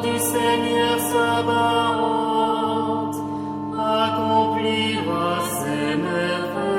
du Seigneur Sabaoth accomplira ses merveilles.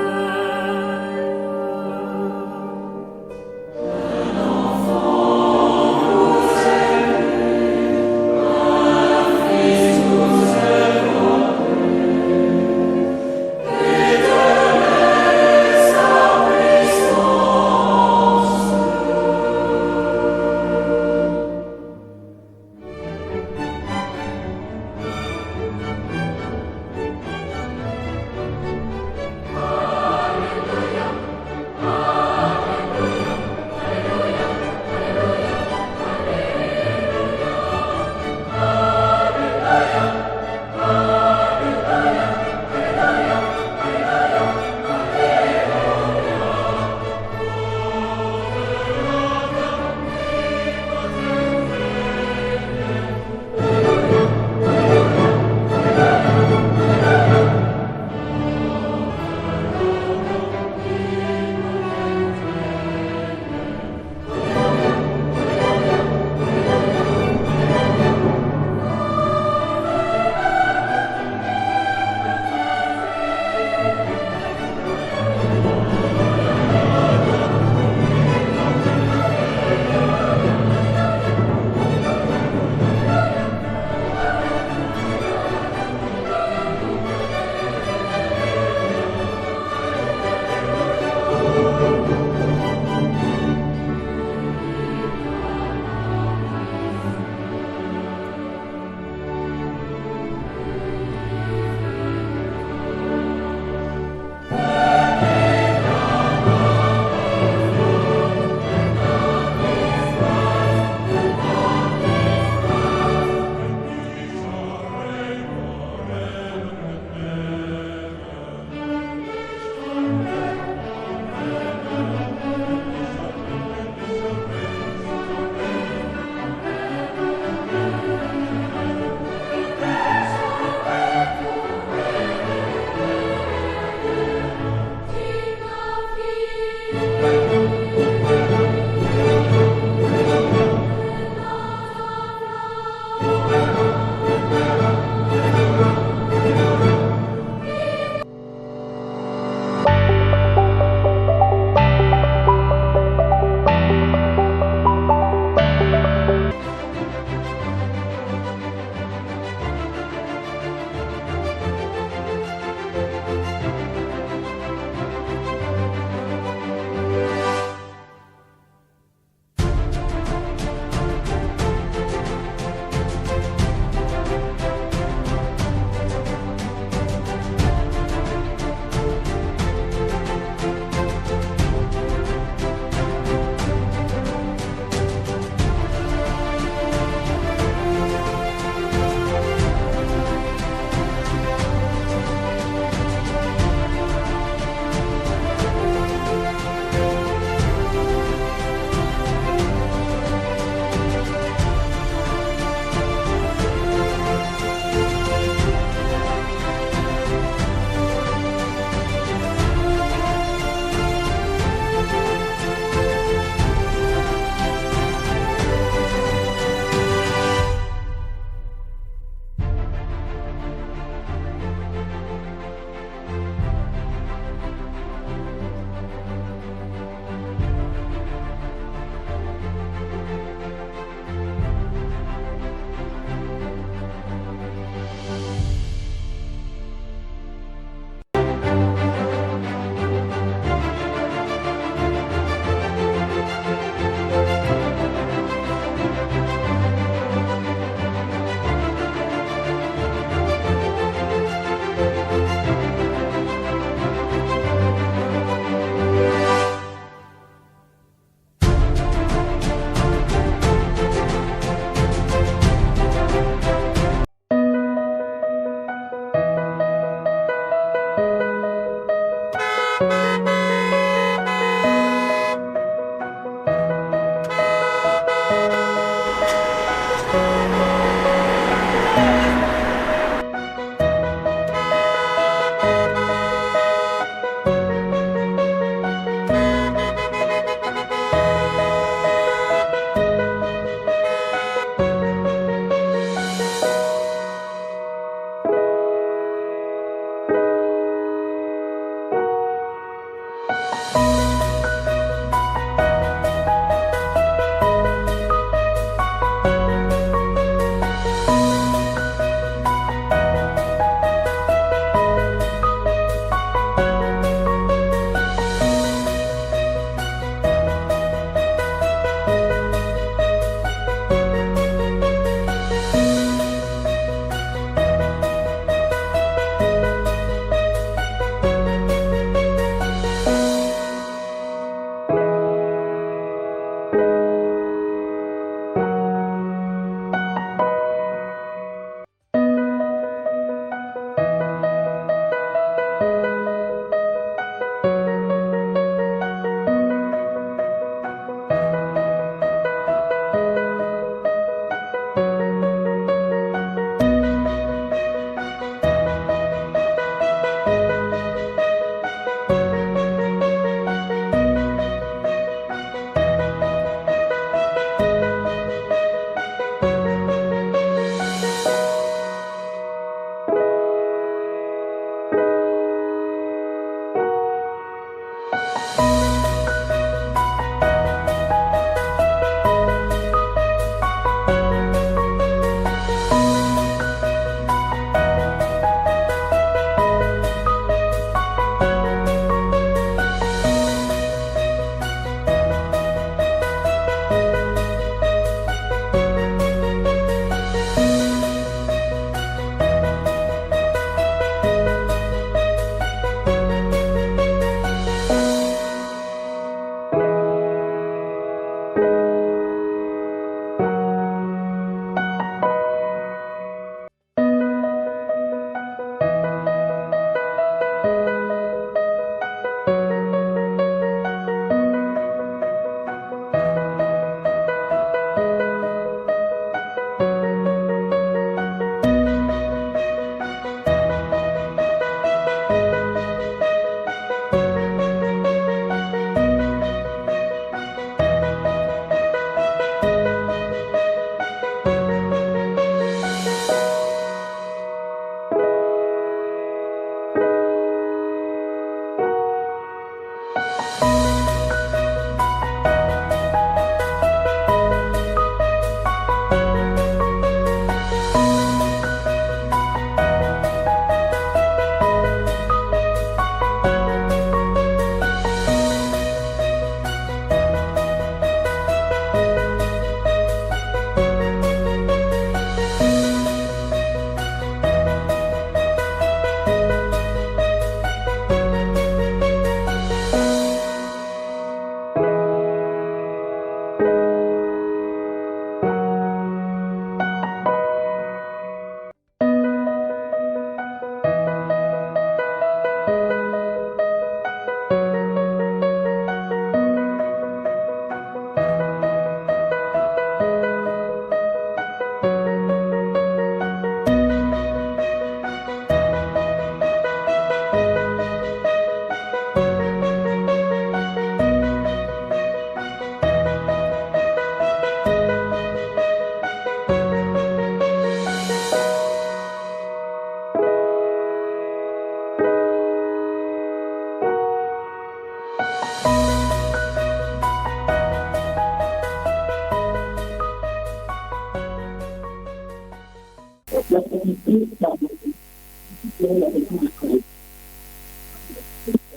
La qualité,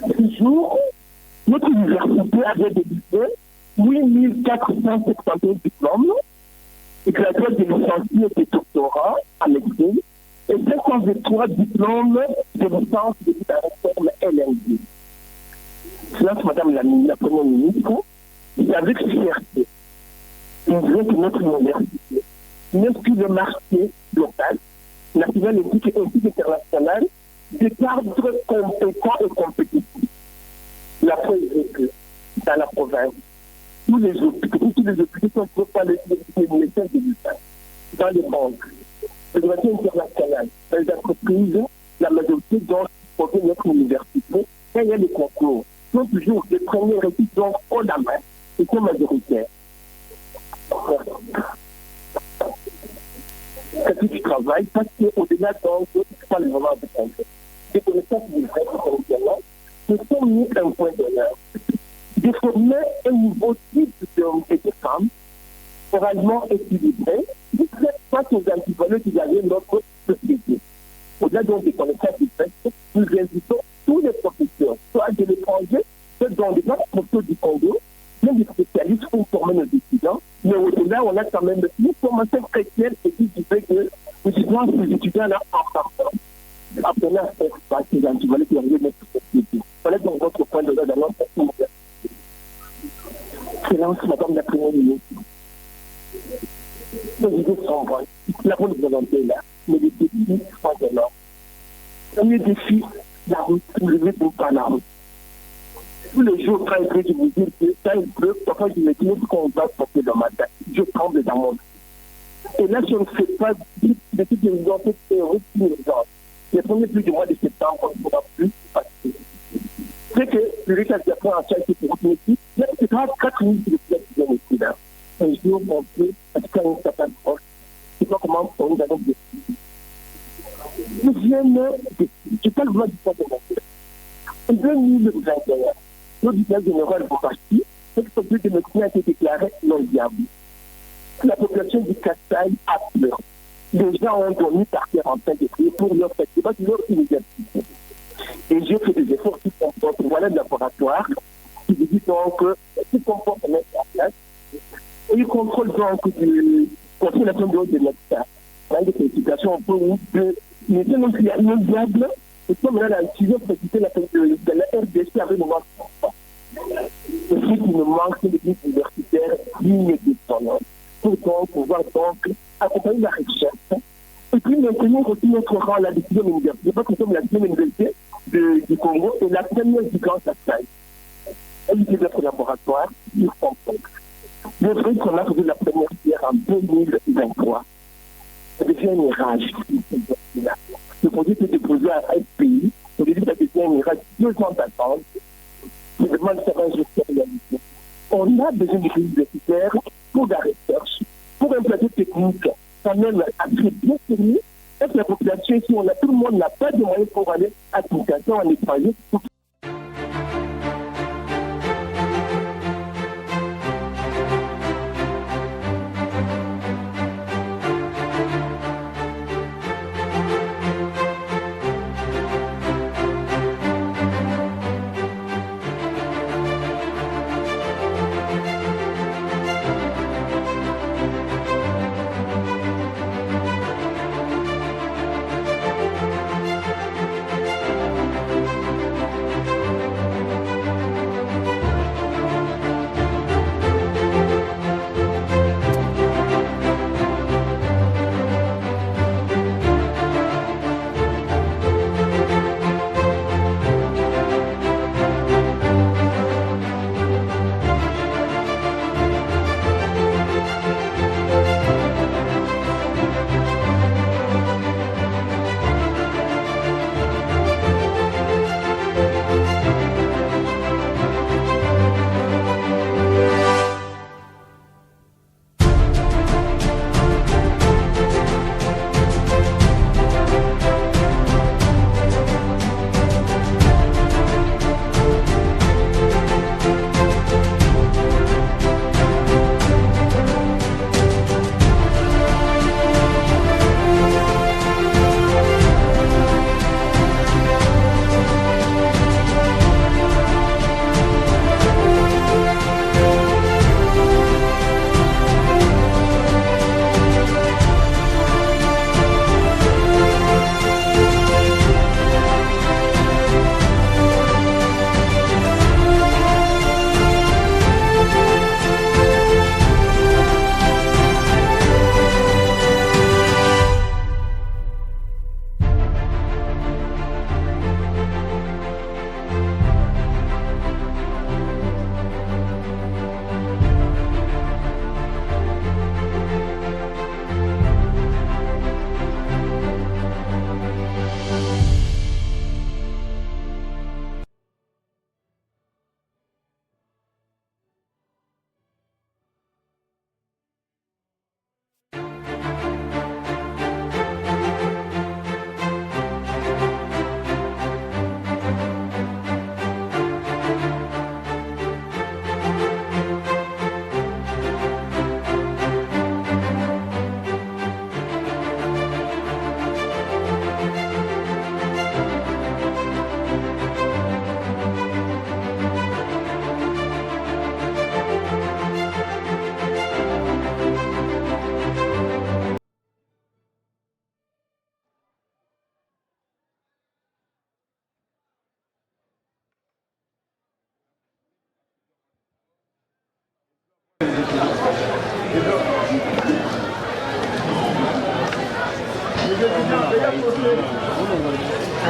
ce jour, notre université avait délivré 8471 diplômes, et gradués de licenciés et de doctorats en médecine, et 503 diplômes de licence de la réforme LND. Cela, Madame la Première ministre, c'est avec fierté. Nous voulons que notre université, même si le marché local, national et international, décardre compétent et compétitif. La preuve est que dans la province, tous les hôpitaux ne peuvent pas les médecins de l'État, dans les banques, les relations internationales, dans les entreprises, la majorité dont provient notre université, quand il y a des concours, sont toujours les premiers récipients haut la main et sont majoritaires. C'est du travail parce qu'au-delà donc, c'est pas le moment de compter. Les connaissances du vrai fonctionnement se sont mis un point d'honneur. De former un nouveau type d'hommes et de femmes oralement équilibré, face aux antivaleurs qui gagnent notre société. Au-delà donc des connaissances du fait, nous invitons tous les professeurs, soit de l'étranger, soit dans les autres professeurs du Congo, même des spécialistes pour former nos étudiants, mais au-delà, on a quand même une formation chrétienne et qui fait que les étudiants là en partant, apprenez à faire face aux antivaleurs qui gagnent notre société. Voilà donc votre point de vue dans notre université. Excellence, Madame la Première ministre. Les idées sont bonnes. La bonne volonté est là. Mais les défis sont énormes. Le premier défi, la route. Vous ne levez pas la route. Tous les jours, quand il pleut, je vous dis que quand il pleut, parfois je me dis qu'on va porter le matin. Je tremble dans mon vie. Et là, je ne fais pas de petites urgences théoriques urgentes. Les premiers pluies du mois de septembre, on ne pourra plus passer. C'est que le résultat de la première charité pour votre métier, c'est 4 minutes de flèche qui viennent ici là. Un jour, on peut, parce qu'il y a une certaine proche, c'est pas comment on nous avons des filles. Deuxième défi, je parle vraiment du point de vue. En 2021, l'auditeur général de parti, l'explosion de médecins a été déclaré non viable. La population du Kasaï a pleuré. Les gens ont dormi par terre en train de prier pour leur festival, leur université. Et j'ai fait des efforts qui comportent, voilà le laboratoire, qui vous dit donc qui comporte mettre en place. Et il contrôle donc du Conseil national de médecins. Dans des qualifications un peu de médecins non viables, et comme là, la décision précisée de la RDC avec le manque de ce qui nous manque, c'est des universitaires dignes de son nom. Pour donc pouvoir donc accompagner la recherche. Et puis maintenir aussi notre rang à la décision universitaire. Parce que nous sommes la deuxième université du Congo et la première du Grand Kasaï. Elle était notre laboratoire, il comprend. Le vrai qu'on a fait la première pierre en 2023. Ça devient un mirage. Le projet était déposé à un pays. On dit que ça devient un mirage. 2 ans d'attente. Je demande de faire un gestion réalisé. On a besoin de universitaires pour la recherche, pour un plateau technique, quand même assez bien fourni. Et la population ici, tout le monde n'a pas de moyens pour aller à l'application en étranger.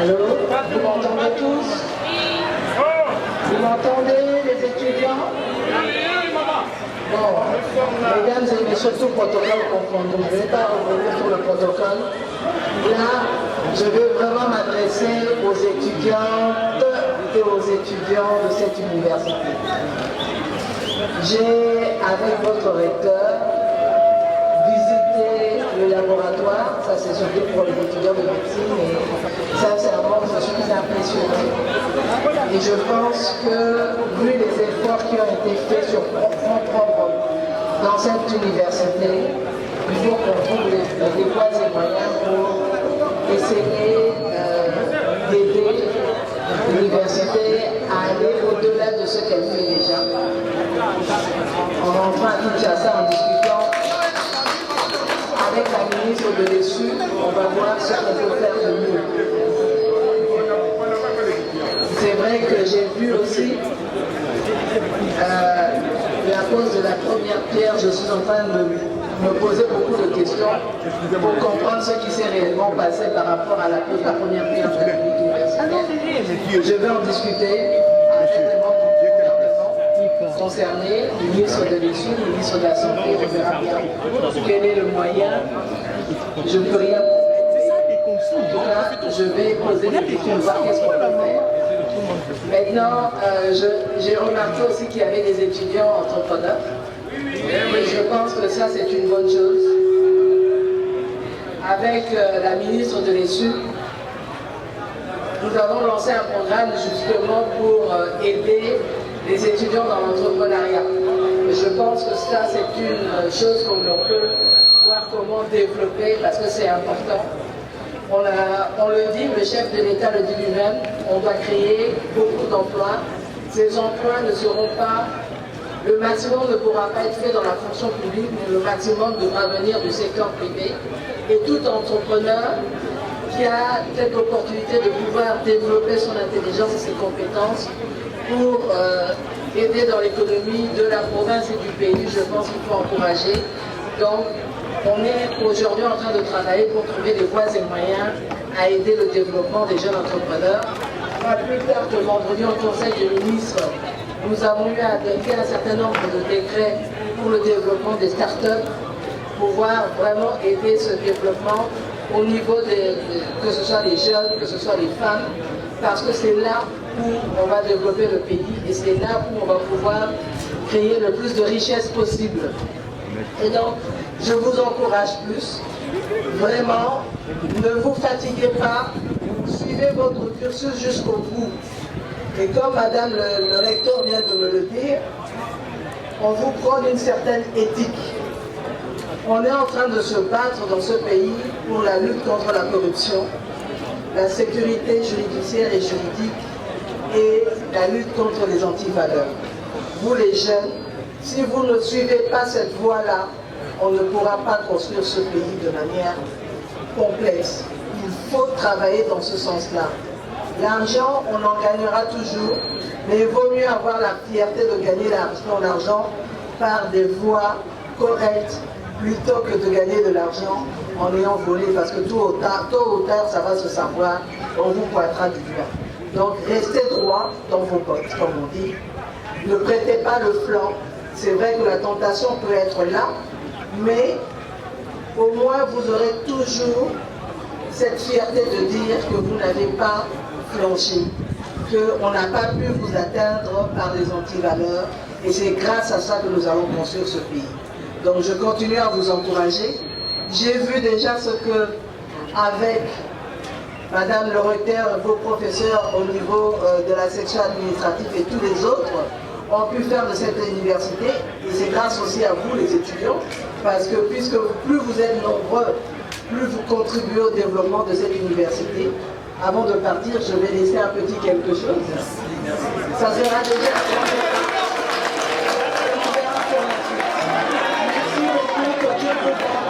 Allô? Vous m'entendez tous? Vous m'entendez, les étudiants? Bon, mesdames et messieurs, tout protocole confondu. Je ne vais pas revenir sur le protocole. Là, je veux vraiment m'adresser aux étudiantes et aux étudiants de cette université. J'ai, avec votre recteur, visité le laboratoire. Ça, c'est surtout pour les étudiants de médecine. Et sincèrement, je suis impressionnée. Et je pense que, vu les efforts qui ont été faits sur fonds propres dans cette université, il faut qu'on trouve les voies et moyens pour essayer d'aider l'université à aller au-delà de ce qu'elle fait déjà. En rentrant à Kinshasa, en discutant avec la ministre de l'ESU, on va voir ce qu'on peut faire de mieux. C'est vrai que j'ai vu aussi la pose de la première pierre, je suis en train de me poser beaucoup de questions pour comprendre ce qui s'est réellement passé par rapport à la pose de la première pierre de la clinique universitaire. Je vais en discuter avec les membres du gouvernement concernés, le ministre de l'Éducation, le ministre de la Santé, on verra bien quel est le moyen. Je ne peux rien promettre. En tout cas, je vais poser des questions, voir qu'est-ce qu'on peut faire. Maintenant, j'ai remarqué aussi qu'il y avait des étudiants entrepreneurs. Et je pense que ça, c'est une bonne chose. Avec la ministre de l'ESU, nous avons lancé un programme justement pour aider les étudiants dans l'entrepreneuriat. Je pense que ça, c'est une chose qu'on peut voir comment développer parce que c'est important. On le dit, le chef de l'État le dit lui-même, on doit créer beaucoup d'emplois. Ces emplois ne seront pas, le maximum ne pourra pas être fait dans la fonction publique, mais le maximum devra venir du secteur privé. Et tout entrepreneur qui a cette opportunité de pouvoir développer son intelligence et ses compétences pour aider dans l'économie de la province et du pays, je pense qu'il faut encourager. Donc, on est aujourd'hui en train de travailler pour trouver des voies et moyens à aider le développement des jeunes entrepreneurs. Pas plus tard que vendredi au Conseil des ministres, nous avons eu à adopter un certain nombre de décrets pour le développement des startups, pouvoir vraiment aider ce développement au niveau que ce soit les jeunes, que ce soit les femmes, parce que c'est là où on va développer le pays et c'est là où on va pouvoir créer le plus de richesses possible. Et donc, je vous encourage plus. Vraiment, ne vous fatiguez pas. Suivez votre cursus jusqu'au bout. Et comme Madame le recteur vient de me le dire, on vous prend une certaine éthique. On est en train de se battre dans ce pays pour la lutte contre la corruption, la sécurité judiciaire et juridique et la lutte contre les antivaleurs. Vous les jeunes, si vous ne suivez pas cette voie-là, on ne pourra pas construire ce pays de manière complexe. Il faut travailler dans ce sens-là. L'argent, on en gagnera toujours, mais il vaut mieux avoir la fierté de gagner l'argent par des voies correctes plutôt que de gagner de l'argent en ayant volé, parce que tôt ou tard, ça va se savoir, on vous pointera du doigt. Donc restez droit dans vos bottes, comme on dit. Ne prêtez pas le flanc. C'est vrai que la tentation peut être là, mais au moins vous aurez toujours cette fierté de dire que vous n'avez pas flanché, qu'on n'a pas pu vous atteindre par les antivaleurs, et c'est grâce à ça que nous allons construire ce pays. Donc je continue à vous encourager. J'ai vu déjà ce que, avec Madame le recteur, vos professeurs au niveau de la section administrative et tous les autres, ont pu faire de cette université, et c'est grâce aussi à vous les étudiants, parce que puisque plus vous êtes nombreux, plus vous contribuez au développement de cette université. Avant de partir, je vais laisser un petit quelque chose. Ça sera déjà un grand départ. Merci beaucoup, que Dieu vous garde.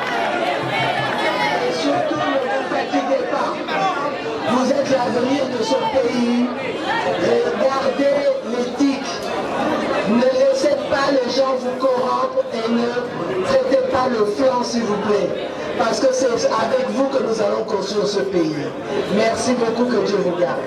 Et surtout, ne vous fatiguez pas. Vous êtes l'avenir de ce pays. Regardez l'éthique. Ne laissez pas les gens vous corrompre et ne traitez pas le flanc, s'il vous plaît. parce que c'est avec vous que nous allons construire ce pays. Merci beaucoup, que Dieu vous garde.